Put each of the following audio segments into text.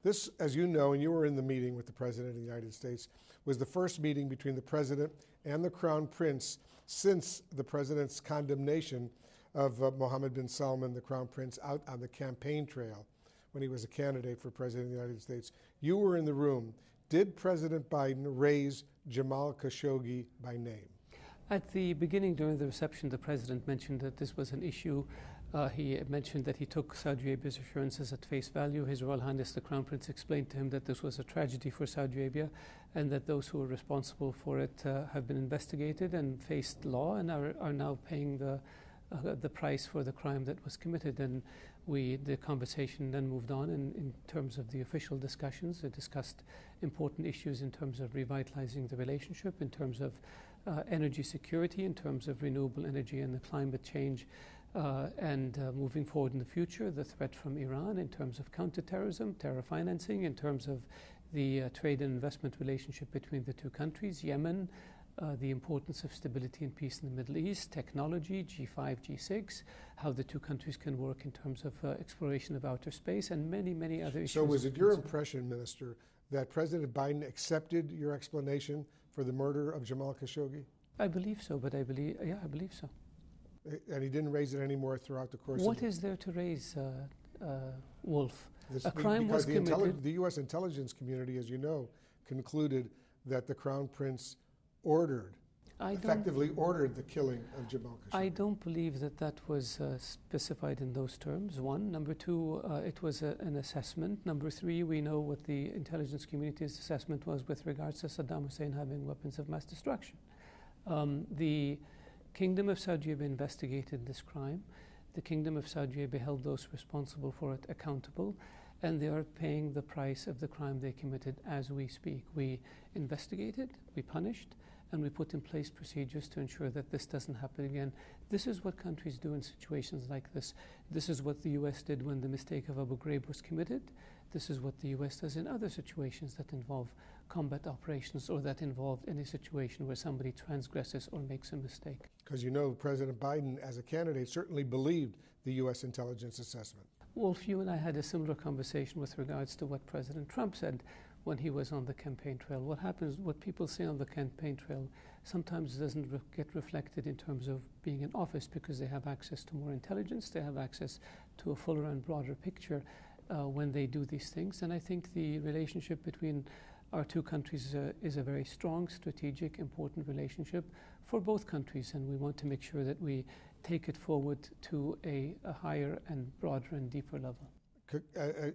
This, as you know, and you were in the meeting with the President of the United States, was the first meeting between the President and the Crown Prince since the President's condemnation of Mohammed bin Salman, the Crown Prince, out on the campaign trail when he was a candidate for President of the United States. You were in the room. Did President Biden raise Jamal Khashoggi by name? At the beginning, during the reception, the President mentioned that this was an issue. He mentioned that he took Saudi Arabia's assurances at face value. His Royal Highness the Crown Prince explained to him that this was a tragedy for Saudi Arabia and that those who were responsible for it have been investigated and faced law and are now paying the price for the crime that was committed. And the conversation then moved on in terms of the official discussions. It discussed important issues in terms of revitalizing the relationship, in terms of energy security, in terms of renewable energy and the climate change, and moving forward in the future, the threat from Iran, in terms of counterterrorism, terror financing, in terms of the trade and investment relationship between the two countries, Yemen, the importance of stability and peace in the Middle East, technology, G5, G6, how the two countries can work in terms of exploration of outer space, and many, many other issues. So was it your impression, Minister, that President Biden accepted your explanation for the murder of Jamal Khashoggi? I believe so, but I believe so. And he didn't raise it anymore throughout the course What is there to raise, Wolf? A crime was committed. Because the U.S. intelligence community, as you know, concluded that the Crown Prince effectively ordered the killing of Jamal Khashoggi. I don't believe that was specified in those terms, one. Number two, it was an assessment. Number three, we know what the intelligence community's assessment was with regards to Saddam Hussein having weapons of mass destruction. The Kingdom of Saudi Arabia investigated this crime. The Kingdom of Saudi Arabia held those responsible for it accountable, and they are paying the price of the crime they committed as we speak. We investigated, we punished, and we put in place procedures to ensure that this doesn't happen again. This is what countries do in situations like this. This is what the U.S. did when the mistake of Abu Ghraib was committed. This is what the U.S. does in other situations that involve combat operations or that involve any situation where somebody transgresses or makes a mistake. Because you know President Biden, as a candidate, certainly believed the U.S. intelligence assessment. Wolf, you and I had a similar conversation with regards to what President Trump said when he was on the campaign trail. What happens, what people say on the campaign trail sometimes doesn't get reflected in terms of being in office because they have access to more intelligence, they have access to a fuller and broader picture when they do these things. And I think the relationship between our two countries is a very strong, strategic, important relationship for both countries, and we want to make sure that we take it forward to a higher and broader and deeper level.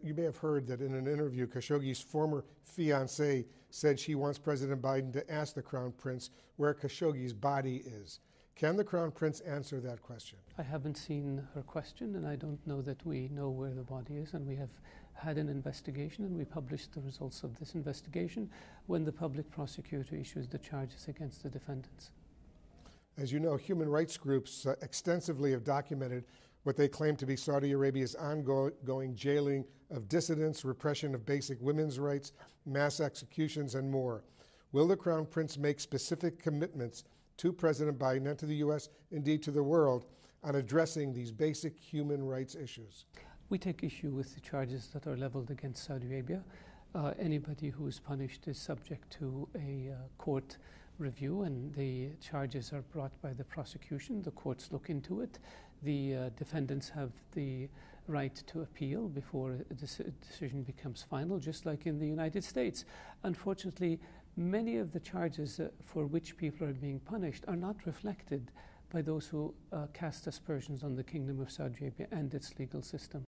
You may have heard that in an interview, Khashoggi's former fiancée said she wants President Biden to ask the Crown Prince where Khashoggi's body is. Can the Crown Prince answer that question? I haven't seen her question, and I don't know that we know where the body is, and we have had an investigation, and we published the results of this investigation when the public prosecutor issues the charges against the defendants. As you know, human rights groups extensively have documented what they claim to be Saudi Arabia's ongoing jailing of dissidents, repression of basic women's rights, mass executions, and more. Will the Crown Prince make specific commitments to President Biden and to the U.S., indeed to the world, on addressing these basic human rights issues? We take issue with the charges that are leveled against Saudi Arabia. Anybody who is punished is subject to a court review, and the charges are brought by the prosecution. The courts look into it. The defendants have the right to appeal before a decision becomes final, just like in the United States. Unfortunately, many of the charges for which people are being punished are not reflected by those who cast aspersions on the Kingdom of Saudi Arabia and its legal system.